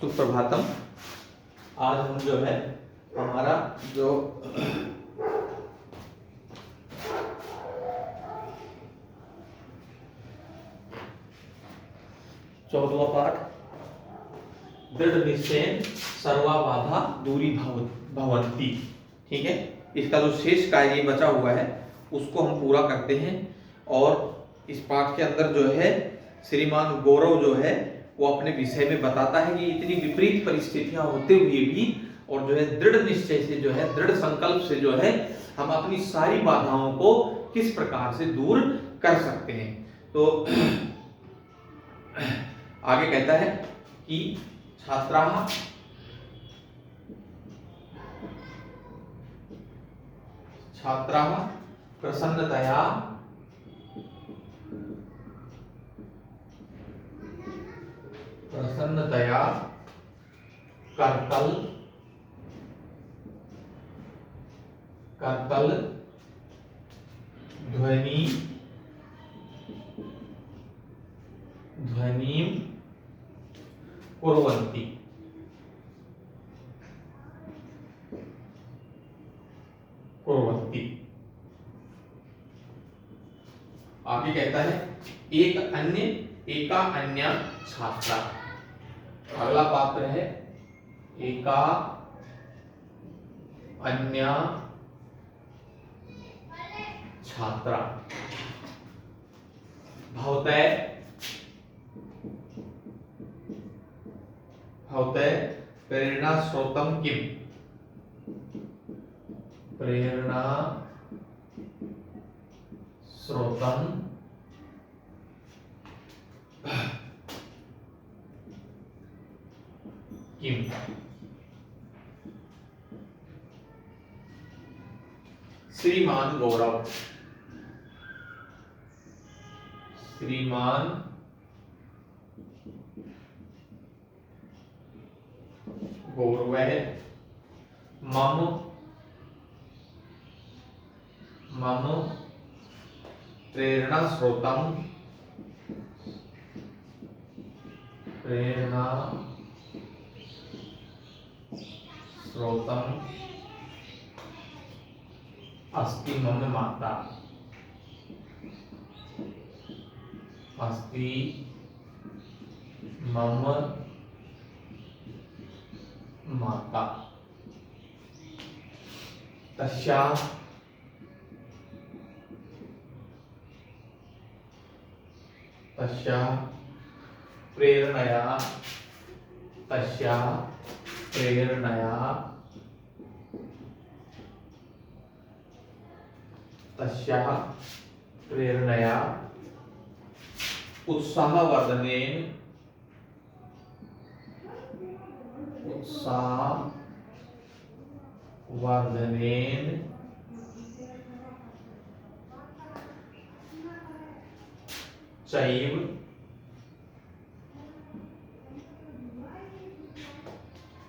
सुप्रभातम। आज हम जो है हमारा जो 14वां पाठ दृढ़ निश्चयेन सर्वा बाधा दूरी भवन्ति, ठीक है। इसका जो शेष कार्य बचा हुआ है उसको हम पूरा करते हैं। और इस पाठ के अंदर जो है श्रीमान गौरव जो है वो अपने विषय में बताता है कि इतनी विपरीत परिस्थितियां होते हुए भी और जो है दृढ़ निश्चय से जो है दृढ़ संकल्प से जो है हम अपनी सारी बाधाओं को किस प्रकार से दूर कर सकते हैं। तो आगे कहता है कि छात्राः प्रसन्नतया कर्तल ध्वनिं कुर्वन्ति। आगे कहता है एका अन्य छात्रा। अगला पात्र है एका अन्य छात्रा। भवतः प्रेरणा स्रोतम किम। प्रेरणा स्रोतम किम। श्रीमान गौरव मम प्रेरणा स्रोतम अस्ति मम माता। तस्याः प्रेरणया उत्साहवर्धनेन चैव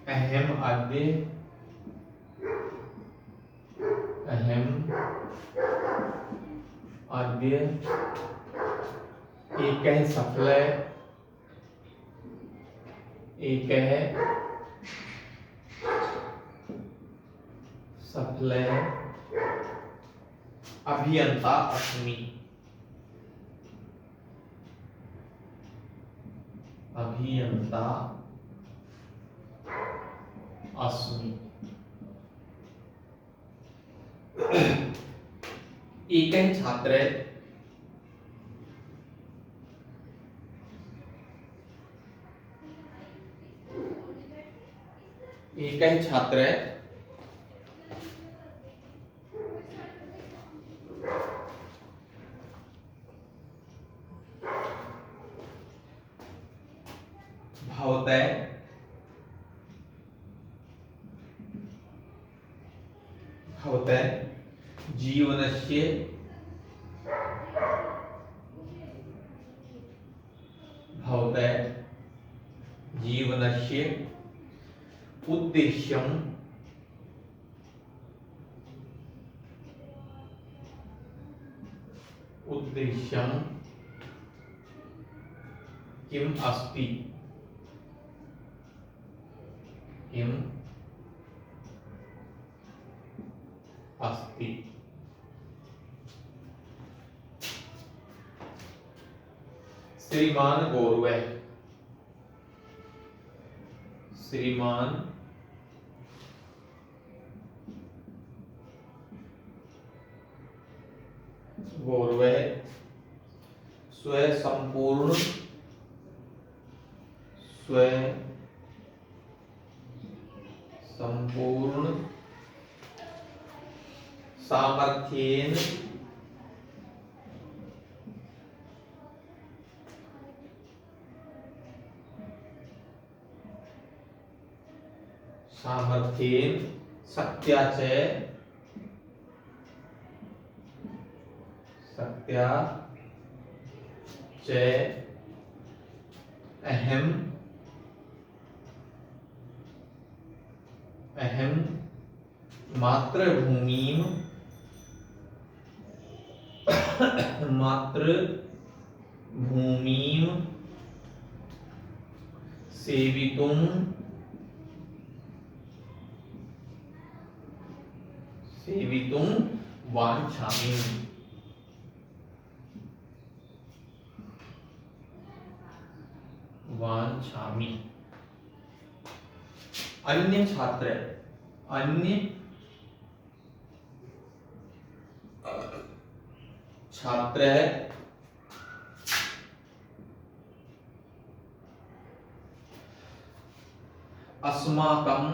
अहम अद्य एकः सफलः अभियंता अस्मि। एकः छात्रः भवतः जीवनस्य उद्देश्यं किम अस्ति। किम अस्ति। श्रीमान गौरव, श्रीमान गौरव स्वयं संपूर्ण, स्वयं संपूर्ण सामर्थ्येन सामर्थ्येन शक्त्या च अहम मातृभूमिं सेवितुं वाञ्छामि। अन्य छात्र, अन्य छात्र अस्माकं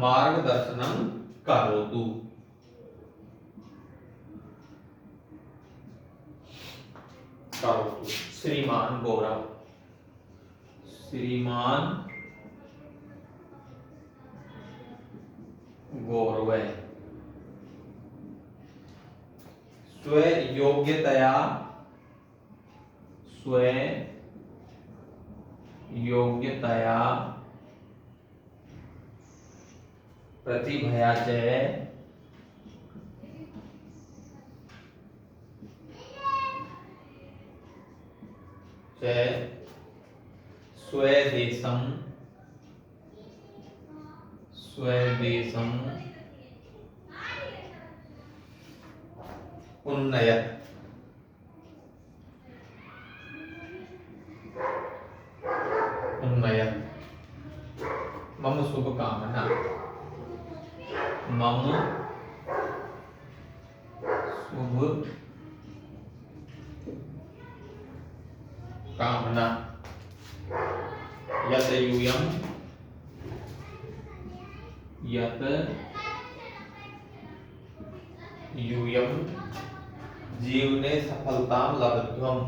मार्गदर्शनं करोतु। श्रीमान गौरव, श्रीमान गौरव स्वयोग्यतया प्रतिभया च स्वदेशं उन्नयत्। मम शुभकामना, मम शुभ कामना। यत यूयं जीवने सफलतां लब्ध्वम्,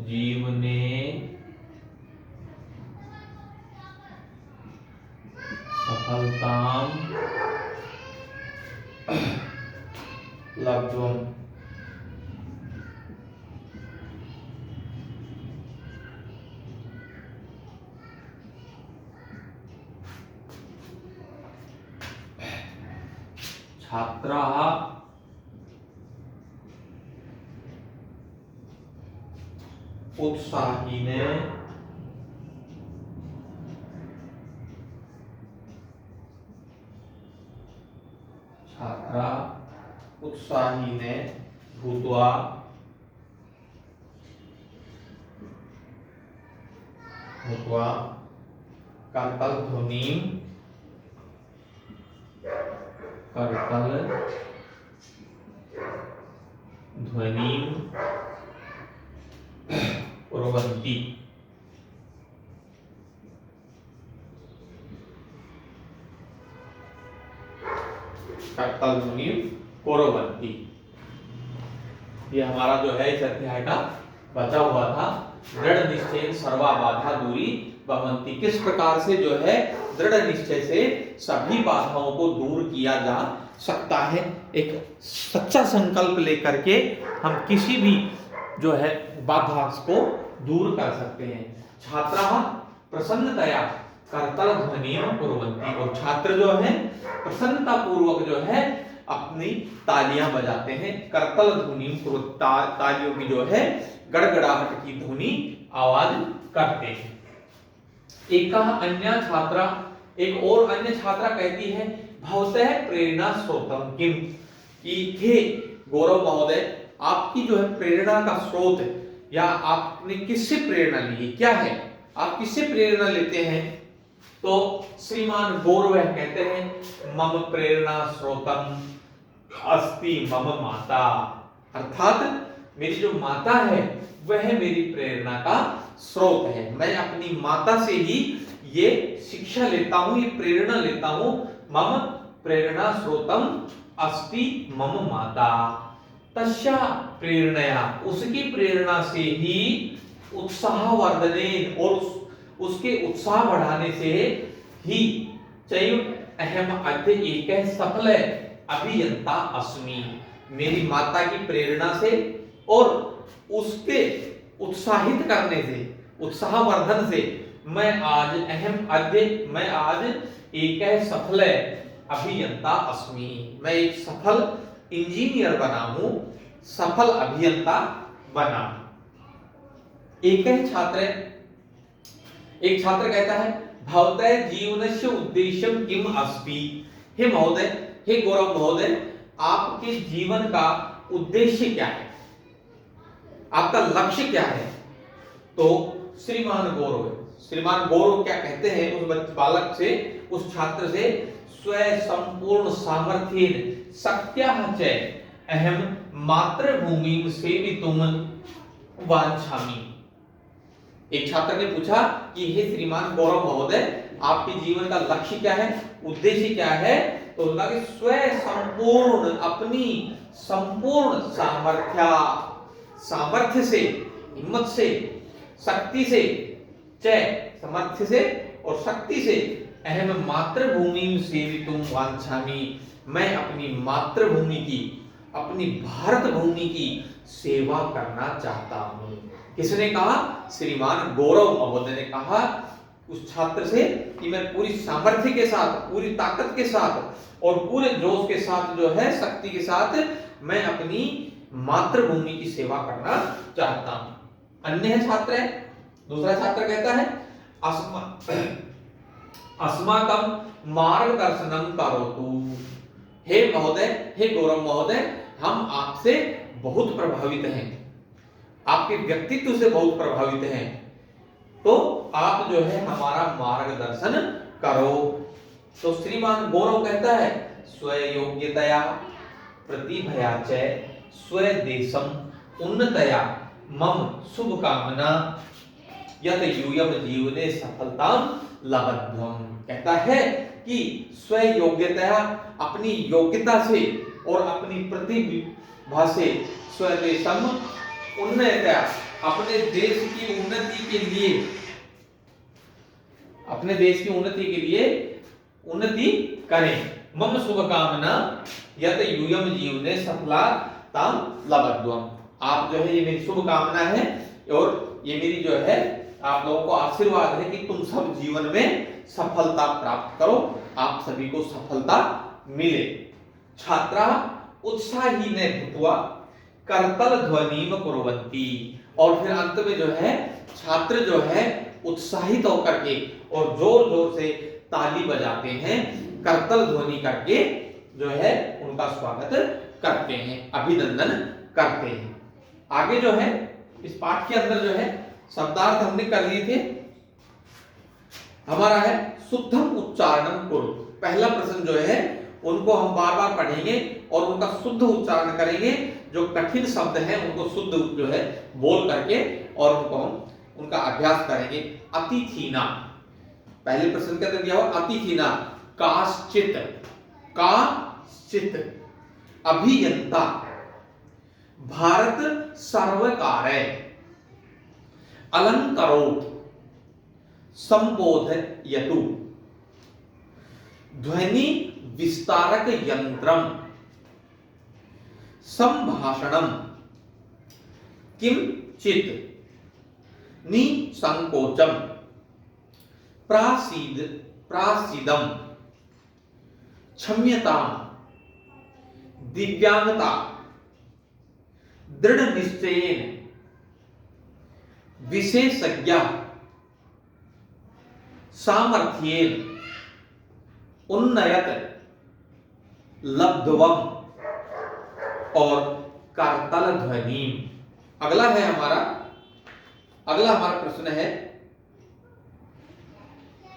जीवने सफलतां लब्ध्वम्। छात्राः उत्साहेन भूत्वा कर्तलध्वनिं कुर्वन्ति। ये हमारा जो है इस अध्याय का बचा हुआ था। दृढ़ निश्चय सर्वा बाधा दूरी भवन्ति। किस प्रकार से जो है दृढ़ निश्चय से सभी बाधाओं को दूर किया जा सकता है। एक सच्चा संकल्प लेकर के हम किसी भी जो है बाधा को दूर कर सकते हैं। छात्राः प्रसन्नतया करतल ध्वनिम कुर्वन्ति, और छात्र जो है प्रसन्नता पूर्वक जो है अपनी तालियां बजाते हैं, करतल ध्वनिम कुर्वन्ति, तालियों की जो है गड़गड़ाहट की ध्वनि आवाज करते हैं। एक और अन्य छात्रा कहती है भवतः प्रेरणा स्रोतम किम, कि हे गौरव महोदय आपकी जो है प्रेरणा का स्रोत या आपने किससे प्रेरणा ली, क्या है, आप किससे प्रेरणा लेते हैं? तो श्रीमान गौरव कहते हैं मम प्रेरणा स्रोतम अस्ति मम माता, अर्थात मेरी जो माता है वह मेरी प्रेरणा का स्रोत है, मैं अपनी माता से ही ये शिक्षा लेता हूं, ये प्रेरणा लेता हूं। मम प्रेरणा स्रोतम अस्ति मम माता, तस्या प्रेरणया, उसकी प्रेरणा से ही उत्साहवर्धने, और उसके उत्साह बढ़ाने से ही चैव अहम अद्य एकः सफल अभियंता अस्मि, मेरी माता की प्रेरणा से और उसके उत्साहित करने से, उत्साहवर्धन से मैं आज एक सफल अभियंता अस्मि, मैं एक सफल इंजीनियर बना हूं, सफल अभियंता बना। एक छात्र कहता है भवतः जीवनस्य उद्देश्यम किम अस्ति, हे महोदय, हे गौरव महोदय आपके जीवन का उद्देश्य क्या है, आपका लक्ष्य क्या है? तो श्रीमान गौरव क्या कहते हैं उस बालक से, उस छात्र से, स्व संपूर्ण सामर्थ्येन शक्त्याः च अहम मातृभूमिं सेवितुम वांछामि। एक छात्र ने पूछा कि हे श्रीमान गौरव महोदय आपके जीवन का लक्ष्य क्या है, उद्देश्य क्या है? तो उन्होंने कहा कि स्व संपूर्ण, अपनी संपूर्ण सामर्थ्य से, हिम्मत से, शक्ति से, सामर्थ्य से और शक्ति से, अहम मातृभूमि सेवितुम वांछामि, मैं अपनी मातृभूमि की, अपनी भारत भूमि की सेवा करना चाहता हूं। किसने कहा? श्रीमान गौरव महोदय ने कहा उस छात्र से कि मैं पूरी सामर्थ्य के साथ, पूरी ताकत के साथ और पूरे जोश के साथ जो है, शक्ति के साथ मैं अपनी मातृभूमि की सेवा करना चाहता हूं। अन्य छात्र है, दूसरा छात्र कहता है अस्माकं मार्गदर्शनम करोतु, हे महोदय, हे गौरव महोदय हम आपसे बहुत प्रभावित हैं, आपके व्यक्तित्व से बहुत प्रभावित हैं, तो आप जो है हमारा मार्गदर्शन करो। तो श्रीमान गौरव कहता है स्वयोग्यतया प्रतिभया च स्वदेशम उन्नतया मम शुभकामना यत यूयम जीवने सफलता लभध्वम। कहता है कि स्वयोग्यतया, अपनी योग्यता से और अपनी प्रतिभा से, स्वदेशम उन्नतया, अपने देश की उन्नति के लिए, अपने देश की उन्नति के लिए उन्नति करें। मम शुभकामना यत यूयम जीवने सफलता लभध्वम, आप जो है ये मेरी शुभकामना है और ये मेरी जो है आप लोगों को आशीर्वाद है कि तुम सब जीवन में सफलता प्राप्त करो, आप सभी को सफलता मिले। छात्रा उत्साहीन भूत्वा करतल ध्वनिम कुर्वन्ति, और फिर अंत में जो है छात्र जो है उत्साहित होकर के और जोर जोर से ताली बजाते हैं, करतल ध्वनि करके जो है उनका स्वागत करते हैं, अभिनंदन करते हैं। आगे जो है इस पाठ के अंदर जो है शब्दार्थ हमने कर लिए थे, हमारा है शुद्धम उच्चारणम कुरु। पहला प्रश्न जो है उनको हम बार बार पढ़ेंगे और उनका शुद्ध उच्चारण करेंगे, जो कठिन शब्द हैं उनको शुद्ध जो है बोल करके और उनको हम उनका अभ्यास करेंगे। अतिथीना, पहले प्रश्न के अंदर दिया हुआ अतिथीना, काश्चित, काश्चित अभियंता, भारत सर्वकार्य, अलंकरोत्, संबोधयतु, ध्वनि विस्तारक यंत्रम, संभाषणम, किंचित निसंकोचम, प्रासीद प्रासीदम, क्षम्यता, दिव्यांगता, दृढ़ निश्चयेन, विशेषज्ञ, सामर्थ्येन, उन्नयत, लब्धवम और करतल ध्वनि। अगला हमारा प्रश्न है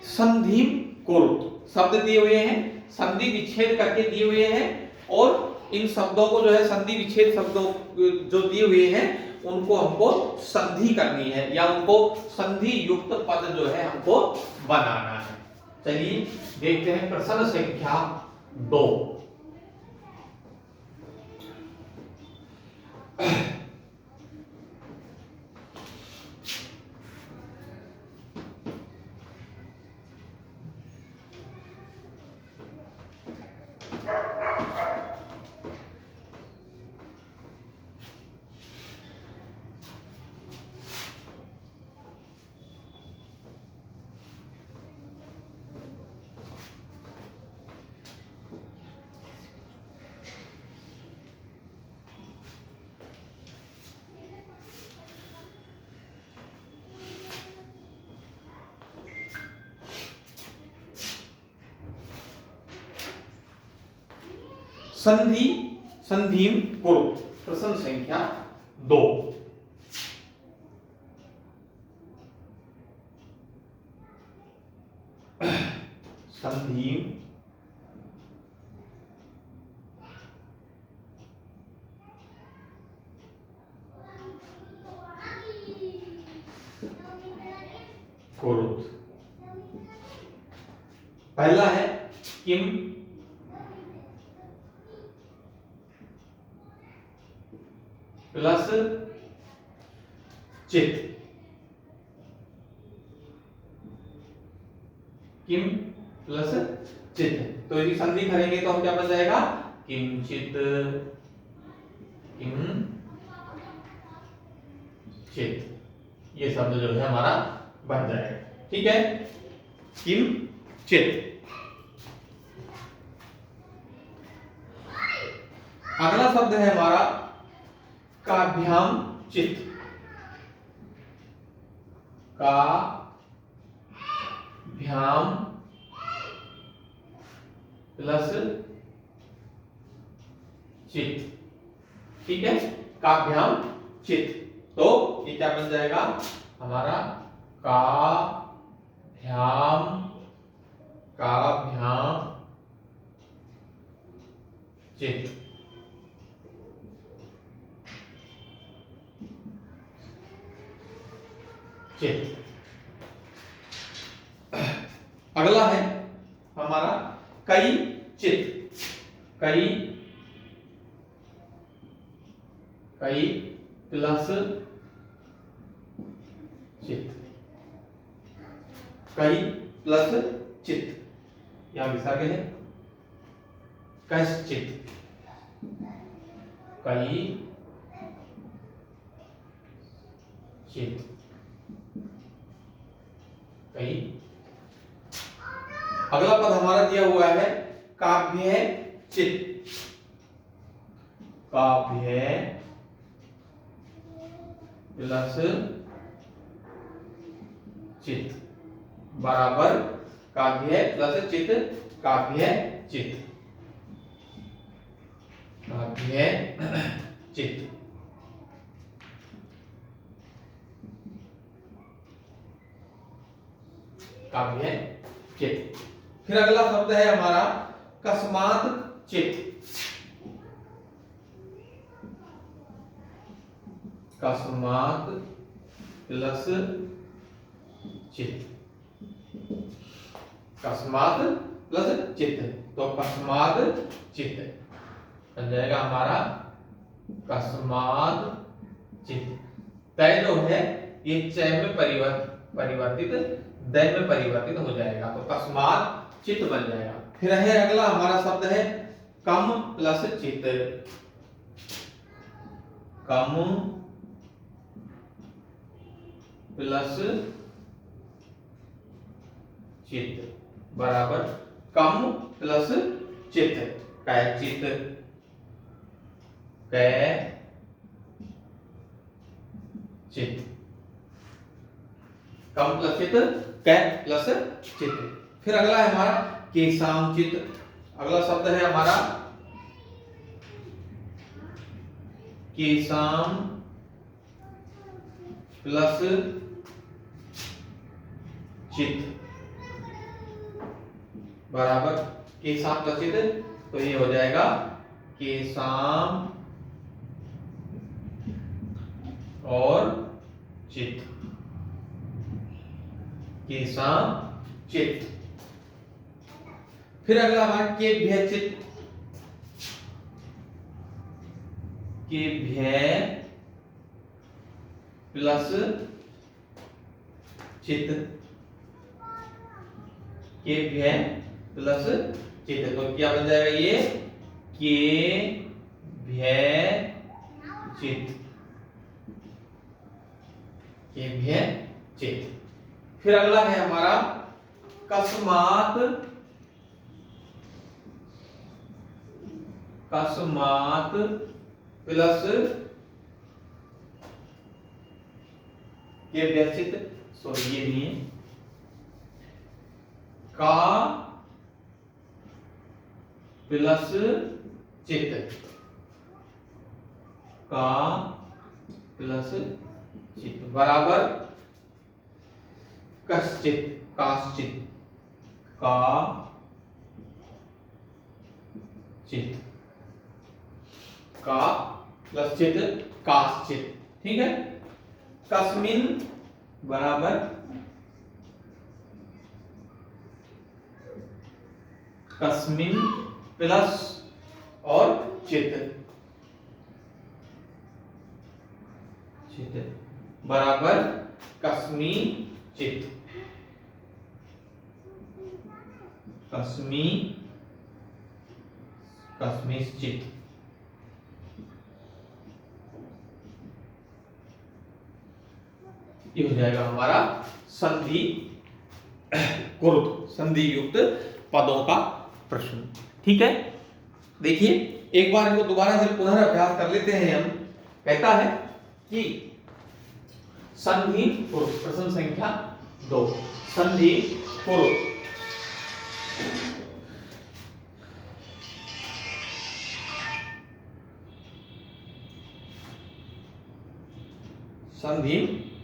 संधि कुरुत। शब्द दिए हुए हैं, संधि विच्छेद करके दिए हुए हैं, और इन शब्दों को जो है संधि विच्छेद शब्दों जो दिए हुए हैं उनको हमको संधि करनी है, या उनको संधि युक्त पद जो है हमको बनाना है। चलिए देखते हैं प्रश्न संख्या 2। संधिम कुरु। प्रश्न संख्या 2। संधिम कुरुत। पहला है किम प्लस चित, किम प्लस चित। तो यदि संधि करेंगे तो हम क्या बन जाएगा, किंचित, किंचित, ये शब्द जो है हमारा बन जाएगा। ठीक है, किंचित। अगला शब्द है हमारा काभ्याम चित। काभ्याम प्लस चित। ठीक है, काभ्याम चित। तो ये क्या बन जाएगा हमारा, काभ्याम चित। अगला है हमारा कई चित। कई प्लस चित। कई प्लस चित, यहां विसर्ग है कश्चित। कई चित, कई। अगला पद हमारा दिया हुआ है काव्य चित। काव्य प्लस चित बराबर काव्य प्लस चित, काव्य चित, काव्य चित। काव्य चित। फिर अगला शब्द है हमारा कस्मात चित। कस्मात प्लस चित, कस्मात प्लस चित। तो कस्मात चित बन जाएगा हमारा कस्मात चित। तय जो है ये चय में परिवर्तित दय में परिवर्तित हो जाएगा, तो कस्मात चित बन जाएगा। फिर है अगला हमारा शब्द है कम प्लस चित। कम प्लस चित्त बराबर कम प्लस चित्त, कै चित्त, कै चित्त, कम प्लस चित्त, कै प्लस चित्त। फिर अगला है हमारा केशाम चित्त। अगला शब्द है हमारा केशाम प्लस चित्त बराबर केशाम प्लस चित्त, तो ये हो जाएगा केशाम और चित्त, केशाम चित्त। फिर अगला हमारा केभ्य चित्त, केभ्य प्लस चित्त, केभ्य प्लस चित्त, तो क्या बन जाएगा ये केभ्य चित्त, केभ्य चित्त। फिर अगला है हमारा कस्मात, कस्मात प्लस केभ्य चित्त, सॉरी ये नहीं है, का प्लस चित्त, का प्लस चित्त बराबर कश्चित, काश्चित, का चित्त, का प्लस चित्त, काश्चित। ठीक है, कस्मिन बराबर कस्मिन प्लस और चित्त, चित्त बराबर कस्मी चित्त, कस्मी कस्मी चित्त। ये हो जाएगा हमारा संधि कुरुत, संधि युक्त पदों का प्रश्न। ठीक है, देखिए एक बार इनको दोबारा से पुनः अभ्यास कर लेते हैं हम। कहता है कि संधि कुरुत, प्रश्न संख्या 2, संधि कुरुत। संधि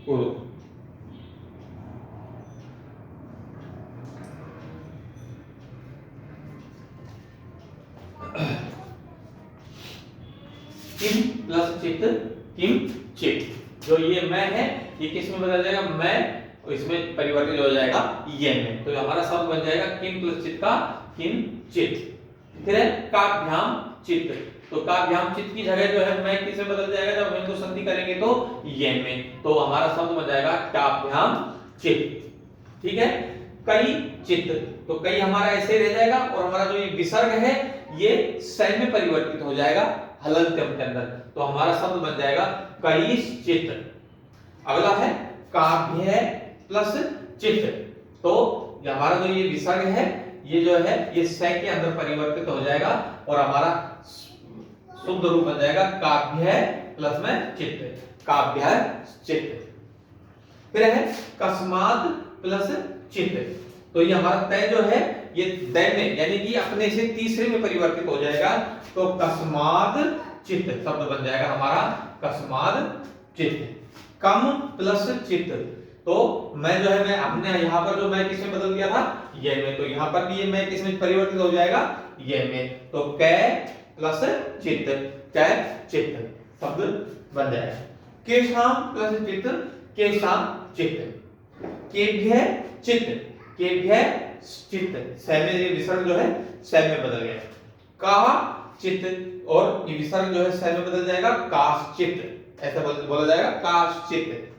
कुरुत, किम प्लस चित्त, किम चित्त। जो ये मैं है ये किस में बदल जाएगा, मैं, और इसमें परिवर्तित हो जाएगा ये में, तो हमारा शब्द बन जाएगा किम प्लस चित्त का किम चित्त। फिर है काभ्याम चित्त, तो काभ्याम चित्त की जगह जो है मैं किस में बदल जाएगा, जब हम इनको संधि करेंगे तो ये में, तो हमारा शब्द बन जाएगा काभ्याम चित्त। ठीक है, कई चित्त, तो कई हमारा ऐसे रह जाएगा और हमारा जो ये विसर्ग है ये सै में परिवर्तित हो जाएगा हलंत्यम के अंदर, तो हमारा शब्द बन जाएगा कई चित्त। अगला है काभ्य प्लस चित्त, तो हमारा जो ये विसर्ग है ये जो है ये सै के अंदर परिवर्तित हो जाएगा और हमारा शुद्ध रूप बन जाएगा काभ्य प्लस में चित्त, काभ्य चित्त। फिर है कस्मात प्लस चित्त, तो ये हमारा तय जो है ये दै में यानी कि अपने से तीसरे में परिवर्तित हो जाएगा, तो कस्माद चित्त शब्द बन जाएगा हमारा कस्माद चित्त। कम प्लस चित्त, तो मैं जो है मैं अपने यहाँ पर जो मैं किसमें बदल दिया था ये में, तो यहाँ पर भी ये मैं किसमें परिवर्तित हो जाएगा ये में, तो कै प्लस चित्त, कै चित्त शब्द बन जाएगा। केशाम प्लस चित्त, केशाम चित्त। केभ्य चित्त, केभ्य चित्त, सै में ये विसर्ग जो है सै में बदल गया। का चित्त, और ये विसर्ग जो है सै में बदल जाएगा काश्चित्त, ऐसा बोला जाएगा काश्चित्त।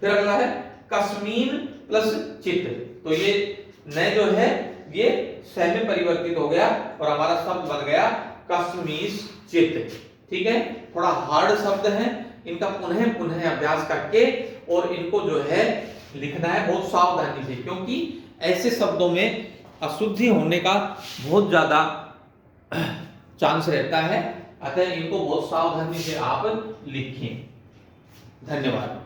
फिर अगला है कस्मीन प्लस चित्त, तो ये नए जो है ये सै में परिवर्तित हो गया और हमारा शब्द बन गया कस्मीस चित्त। ठीक है, थोड़ा हार्ड शब्द है, इनका पुनः पुनः अभ्यास करके और इनको जो है लिखना है बहुत सावधानी से, क्योंकि ऐसे शब्दों में अशुद्धि होने का बहुत ज्यादा चांस रहता है, अतः इनको बहुत सावधानी से आप लिखें। धन्यवाद।